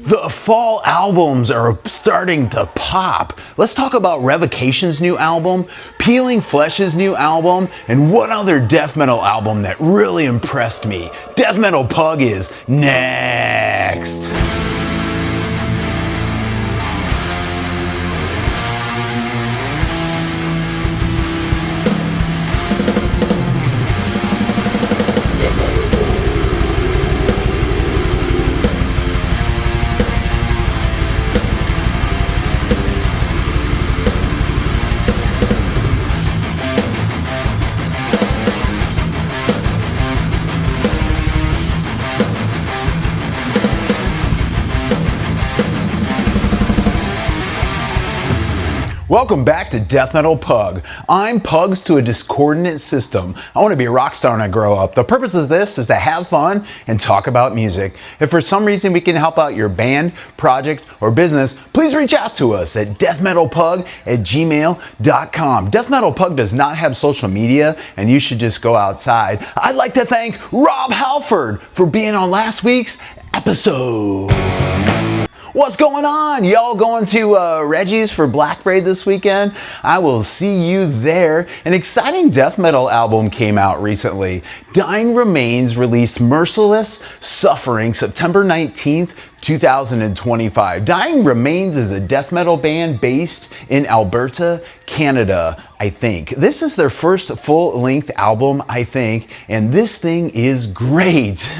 The fall albums are starting to pop. Let's talk about Revocation's new album, Peeling Flesh's new album, and one other death metal album that really impressed me. Death Metal Pug is next. Welcome back to Death Metal Pug. I'm Pugs to a discordant system. I want to be a rock star when I grow up. The purpose of this is to have fun and talk about music. If for some reason we can help out your band, project, or business, please reach out to us at deathmetalpug@gmail.com. Death Metal Pug does not have social media, and you should just go outside. I'd like to thank Rob Halford for being on last week's episode. What's going on? Y'all going to Reggie's for Black Braid this weekend? I will see you there. An exciting death metal album came out recently. Dying Remains released Merciless Suffering September 19th, 2025. Dying Remains is a death metal band based in Alberta, Canada, I think. This is their first full-length album, I think, and this thing is great.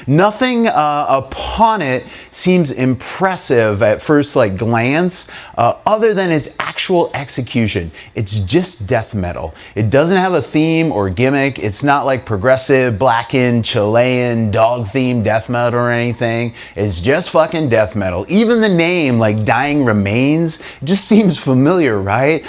Nothing upon it seems impressive at first glance, other than its actual execution. It's just death metal. It doesn't have a theme or gimmick. It's not like progressive, blackened, Chilean, dog-themed death metal or anything. It's just fucking death metal. Even the name, Dying Remains, just seems familiar, right?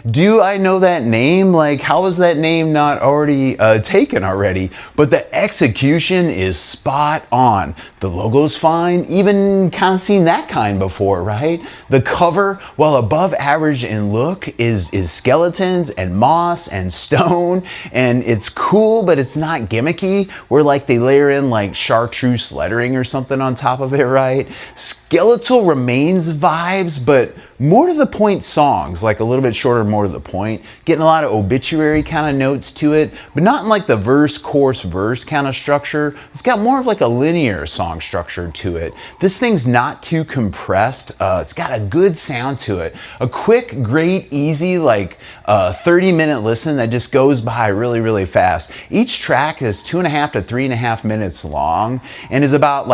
Do I know that name? How is that name not already taken already? But the execution is spot on. The logo's fine, even kind of seen that kind before, right? The cover, while above average in look, is skeletons and moss and stone, and it's cool, but it's not gimmicky, where they layer in chartreuse lettering or something on top of it, right? Skeletal Remains vibes, but more to the point songs, a little bit shorter, more to the point. Getting a lot of obituary kind of notes to it, but not in the verse, chorus, verse kind of structure. It's got more of a linear song structure to it. This thing's not too compressed. It's got a good sound to it. A quick, great, easy, 30-minute listen that just goes by really, really fast. Each track is 2.5 to 3.5 minutes long and is about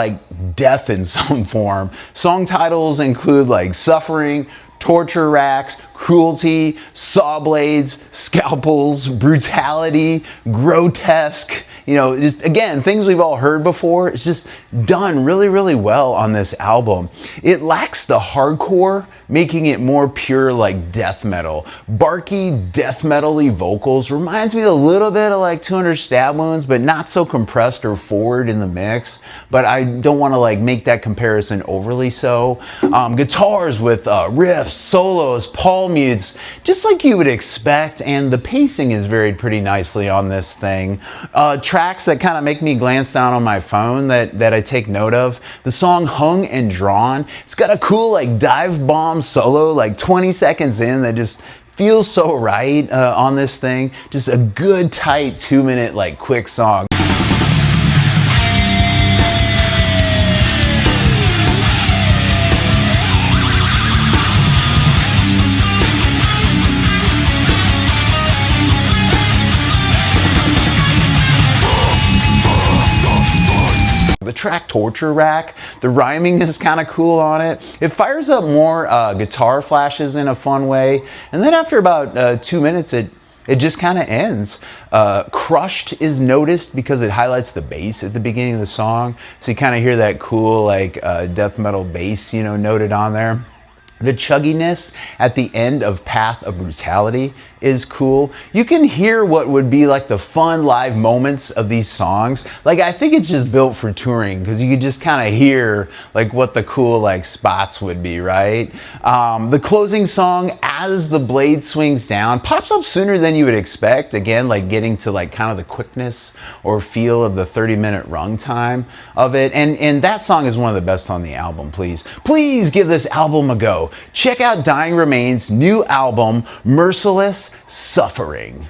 death in some form. Song titles include Suffering, Torture Racks, Cruelty, Saw Blades, Scalpels, Brutality, Grotesque. Just, again, things we've all heard before. It's just done really, really well on this album. It lacks the hardcore, making it more pure death metal. Barky, death metal-y vocals reminds me a little bit of 200 Stab Wounds, but not so compressed or forward in the mix. But I don't want to make that comparison overly so. Guitars with riffs, solos, palm mutes, just like you would expect, and the pacing is varied pretty nicely on this thing. Tracks that kind of make me glance down on my phone that I take note of. The song Hung and Drawn, it's got a cool dive bomb solo 20 seconds in that just feels so right on this thing. Just a good tight 2-minute quick song. The track Torture Rack, the rhyming is kind of cool on it. It fires up more guitar flashes in a fun way, and then after about 2 minutes it just kind of ends. Crushed is noticed because it highlights the bass at the beginning of the song, so you kind of hear that cool death metal bass noted on there. The chugginess at the end of Path of Brutality is cool. You can hear what would be like the fun live moments of these songs. Like, I think it's just built for touring because you could just kind of hear like what the cool like spots would be, right? The closing song, As the Blade Swings Down, pops up sooner than you would expect. Again, like getting to like kind of the quickness or feel of the 30-minute runtime of it. And that song is one of the best on the album. Please give this album a go. Check out Dying Remains' new album, Merciless Suffering.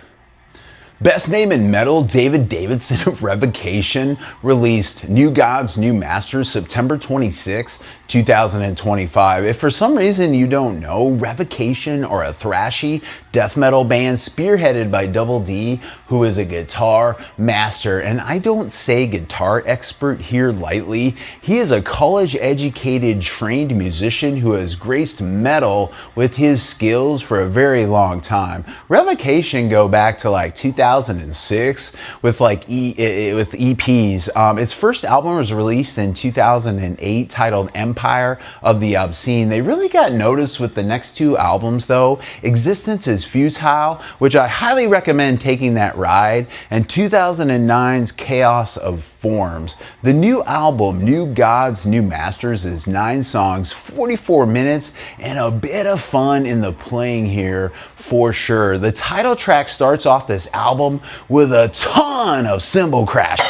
Best Name in Metal, David Davidson of Revocation, released New Gods, New Masters, September 26, 2025. If for some reason you don't know, Revocation are a thrashy death metal band spearheaded by Double D, who is a guitar master. And I don't say guitar expert here lightly. He is a college-educated, trained musician who has graced metal with his skills for a very long time. Revocation go back to like 2006 with like with EPs. Its first album was released in 2008 titled Empire of the Obscene. They really got noticed with the next two albums though, Existence is Futile, which I highly recommend taking that ride, and 2009's Chaos of Forms. The new album, New Gods, New Masters, is 9 songs, 44 minutes, and a bit of fun in the playing here for sure. The title track starts off this album with a ton of cymbal crashes,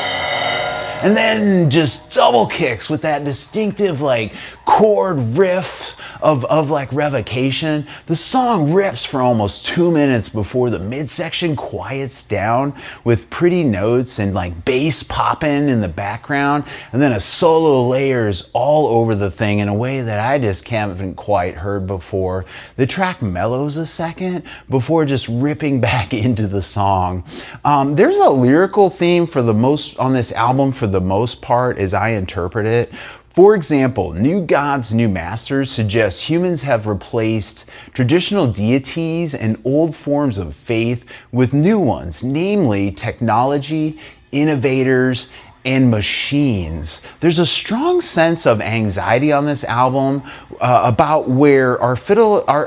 and then just double kicks with that distinctive like chord riffs of like Revocation. The song rips for almost 2 minutes before the midsection quiets down with pretty notes and like bass popping in the background, and then a solo layers all over the thing in a way that I just haven't quite heard before. The track mellows a second before just ripping back into the song. There's a lyrical theme on this album for the most part, as I interpret it. For example, New Gods, New Masters suggests humans have replaced traditional deities and old forms of faith with new ones, namely technology, innovators, and machines. There's a strong sense of anxiety on this album about where our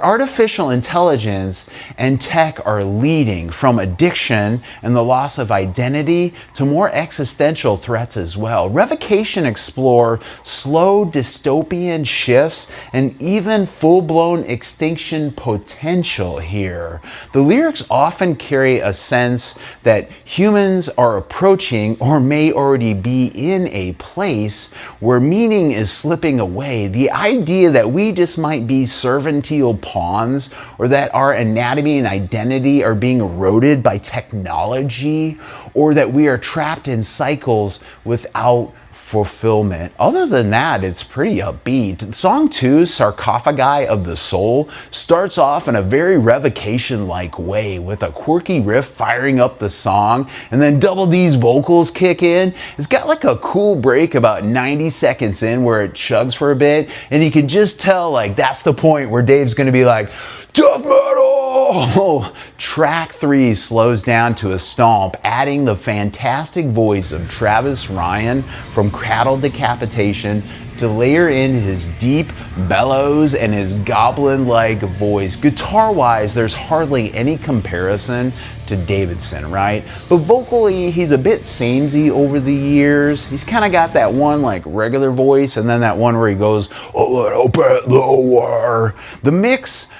artificial intelligence and tech are leading, from addiction and the loss of identity to more existential threats as well. Revocation explore slow dystopian shifts and even full-blown extinction potential here. The lyrics often carry a sense that humans are approaching or may already be in a place where meaning is slipping away. The idea that we just might be servantile pawns, or that our anatomy and identity are being eroded by technology, or that we are trapped in cycles without fulfillment. Other than that, it's pretty upbeat. Song 2, Sarcophagi of the Soul, starts off in a very Revocation-like way with a quirky riff firing up the song, and then Double D's vocals kick in. It's got like a cool break about 90 seconds in where it chugs for a bit, and you can just tell like that's the point where Dave's gonna be like, "Tough metal!" Track 3 slows down to a stomp, adding the fantastic voice of Travis Ryan from Cattle Decapitation to layer in his deep bellows and his goblin-like voice. Guitar-wise, there's hardly any comparison to Davidson, right? But vocally, he's a bit samey over the years. He's kind of got that one like regular voice, and then that one where he goes a little bit lower. The mix,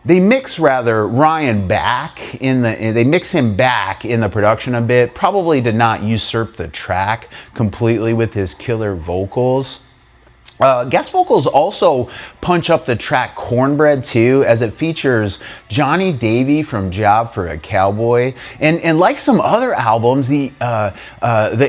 they mix Ryan back they mix him back in the production a bit, probably to not usurp the track completely with his killer vocals. Guest vocals also punch up the track Cornbread too, as it features Johnny Davey from Job for a Cowboy. And like some other albums, the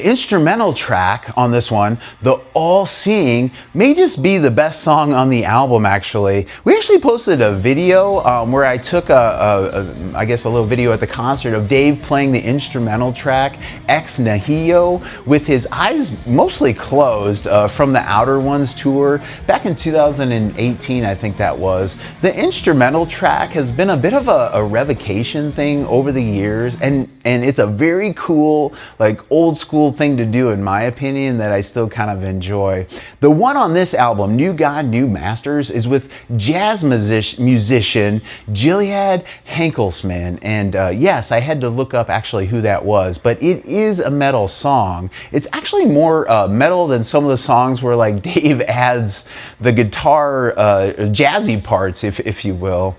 instrumental track on this one, the All Seeing, may just be the best song on the album actually. We actually posted a video where I took I guess a little video at the concert of Dave playing the instrumental track Ex Nihilo with his eyes mostly closed from the Outer Ones tour back in 2018, I think that was. The instrumental track has been a bit of a Revocation thing over the years, and and it's a very cool, like old school thing to do in my opinion that I still kind of enjoy. The one on this album, New God, New Masters, is with jazz musician Gilead Hankelsman, and yes, I had to look up actually who that was, but it is a metal song. It's actually more metal than some of the songs where like Dave adds the guitar jazzy parts, if you will.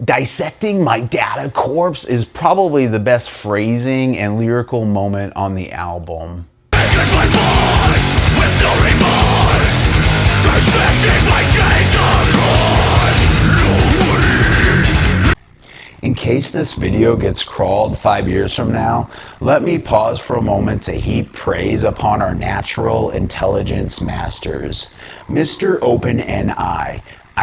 Dissecting my data corpse is probably the best phrasing and lyrical moment on the album. In case this video gets crawled 5 years from now, let me pause for a moment to heap praise upon our natural intelligence masters. Mr. Open and I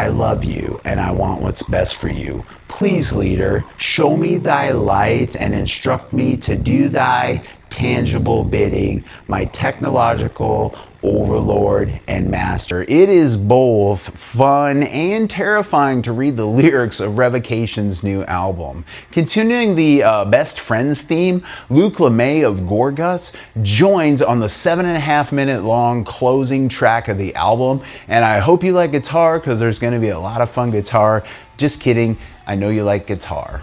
love you and I want what's best for you. Please, leader, show me thy light and instruct me to do thy tangible bidding, my technological overlord and master. It is both fun and terrifying to read the lyrics of Revocation's new album. Continuing the best friends theme, Luke LeMay of Gorguts joins on the 7.5 minute long closing track of the album, and I hope you like guitar because there's going to be a lot of fun guitar. Just kidding, I know you like guitar.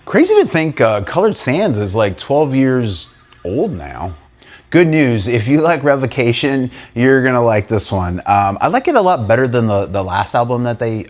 Crazy to think Colored Sands is like 12 years old now. Good news, if you like Revocation, you're gonna like this one. I like it a lot better than the last album that they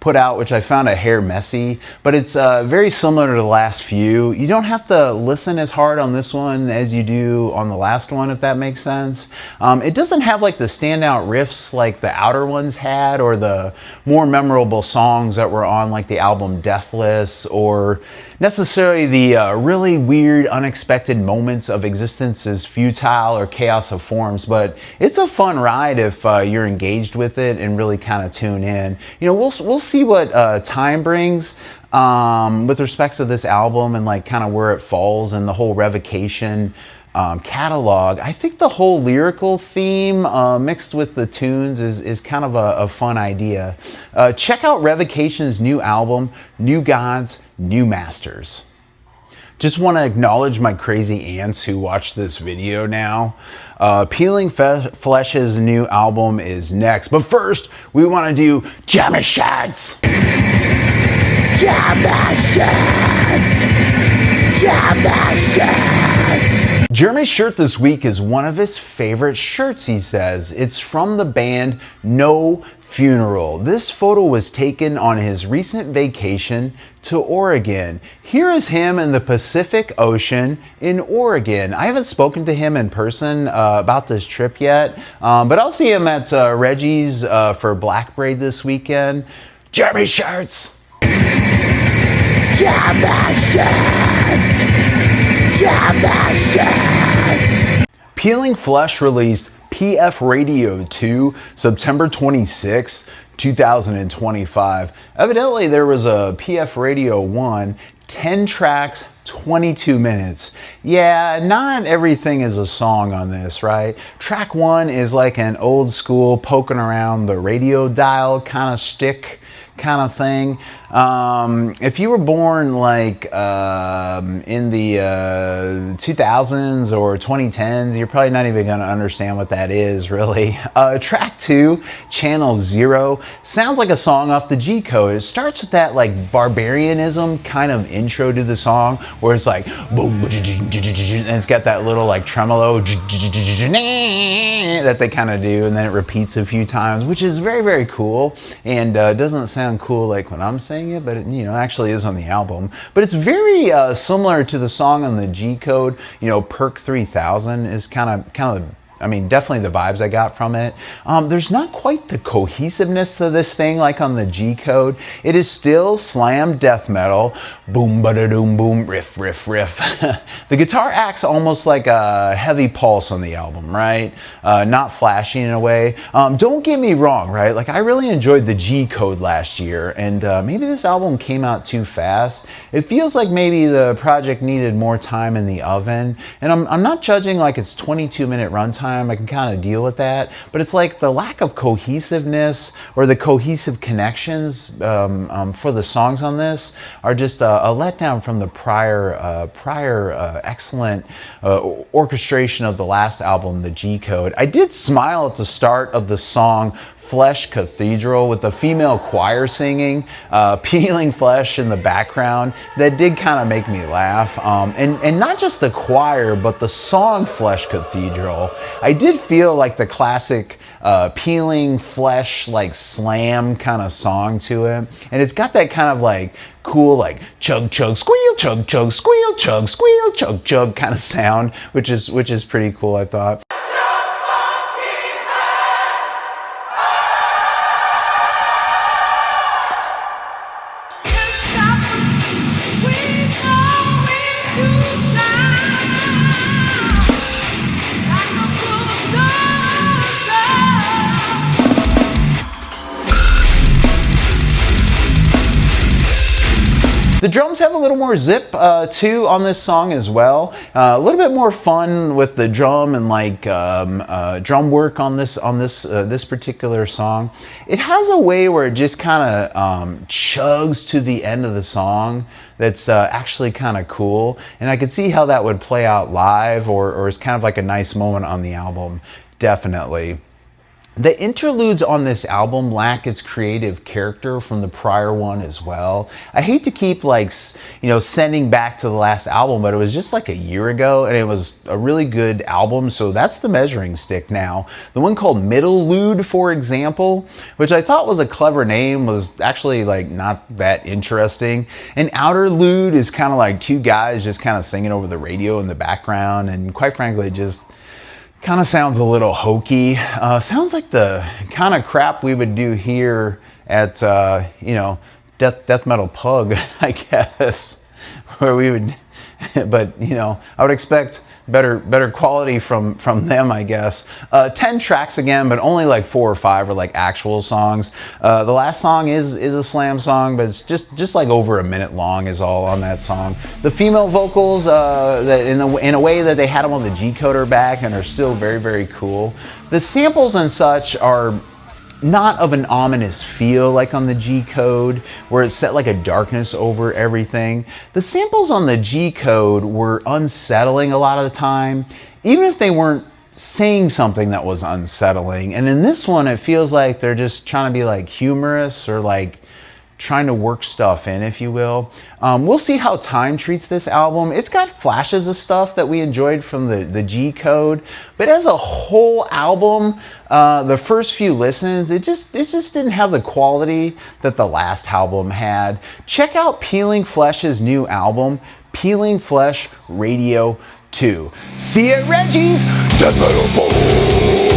put out, which I found a hair messy, but it's very similar to the last few. You don't have to listen as hard on this one as you do on the last one, if that makes sense. It doesn't have like the standout riffs like the outer ones had, or the more memorable songs that were on like the album Deathless, or necessarily the really weird, unexpected moments of existence as futile or chaos of forms, but it's a fun ride if you're engaged with it and really kind of tune in. You know, we'll see what time brings with respect to this album and like kind of where it falls in the whole Revocation catalog. I think the whole lyrical theme mixed with the tunes is kind of a fun idea. Check out Revocation's new album, New Gods, New Masters. Just want to acknowledge my crazy aunts who watch this video now. Peeling Flesh's new album is next, but first we want to do Jammy Shots. Jammy Shots. Jammy Shots. Jeremy's shirt this week is one of his favorite shirts, he says. It's from the band No Funeral. This photo was taken on his recent vacation to Oregon. Here is him in the Pacific Ocean in Oregon. I haven't spoken to him in person about this trip yet, but I'll see him at Reggie's for Black Braid this weekend. Jeremy Shirts! Jeremy Shirts! Jeremy Shirts! Peeling Flesh released PF Radio 2, September 26, 2025. Evidently, there was a PF Radio 1, 10 tracks, 22 minutes. Yeah, not everything is a song on this, right? Track 1 is like an old school poking around the radio dial kind of shtick kind of thing. If you were born like in the 2000s or 2010s, you're probably not even going to understand what that is, really. Track 2, Channel 0, sounds like a song off the G Code. It starts with that like barbarianism kind of intro to the song where it's like boom, and it's got that little like tremolo that they kind of do, and then it repeats a few times, which is very, very cool, and doesn't sound cool like when I'm saying it, but it, you know, actually is on the album. But it's very similar to the song on the G Code. You know, Perk 3000 is kind of I mean, definitely the vibes I got from it. There's not quite the cohesiveness to this thing like on the G Code. It is still slam death metal, boom ba-da-doom boom, riff riff riff. The guitar acts almost like a heavy pulse on the album, right? Not flashy in a way. Don't get me wrong, right? Like I really enjoyed the G Code last year, and maybe this album came out too fast. It feels like maybe the project needed more time in the oven, and I'm not judging like its 22-minute runtime time, I can kind of deal with that. But it's like the lack of cohesiveness or the cohesive connections for the songs on this are just a letdown from the prior excellent orchestration of the last album, the G Code. I did smile at the start of the song Flesh Cathedral with the female choir singing, peeling flesh in the background. That did kind of make me laugh. And not just the choir, but the song Flesh Cathedral. I did feel like the classic peeling flesh, like slam kind of song to it. And it's got that kind of like cool, like chug chug squeal, chug chug squeal, chug squeal, chug chug kind of sound, which is pretty cool, I thought. The drums have a little more zip too on this song as well. A little bit more fun with the drum and like drum work on this particular song. It has a way where it just kind of chugs to the end of the song. That's actually kind of cool, and I could see how that would play out live, or is kind of like a nice moment on the album. Definitely. The interludes on this album lack its creative character from the prior one as well. I hate to keep like, sending back to the last album, but it was just like a year ago and it was a really good album. So that's the measuring stick now. The one called Middlelude, for example, which I thought was a clever name, was actually like not that interesting. And Outerlude is kind of like two guys just kind of singing over the radio in the background. And quite frankly, just kind of sounds a little hokey. Sounds like the kind of crap we would do here at, Death Metal Pug, I guess, where we would, but, I would expect better quality from them, I guess. 10 tracks again, but only like 4 or 5 are like actual songs. The last song is a slam song, but it's just like over a minute long is all on that song. The female vocals, that in a way that they had them on the G Coder back and are still very, very cool. The samples and such are not of an ominous feel like on the G Code, where it's set like a darkness over everything. The samples on the G Code were unsettling a lot of the time, even if they weren't saying something that was unsettling. And in this one, it feels like they're just trying to be like humorous or like trying to work stuff in, if you will. We'll see how time treats this album. It's got flashes of stuff that we enjoyed from the G Code, but as a whole album, the first few listens, it just didn't have the quality that the last album had. Check out Peeling Flesh's new album, Peeling Flesh Radio 2. See you at Reggie's Death Metal Pug.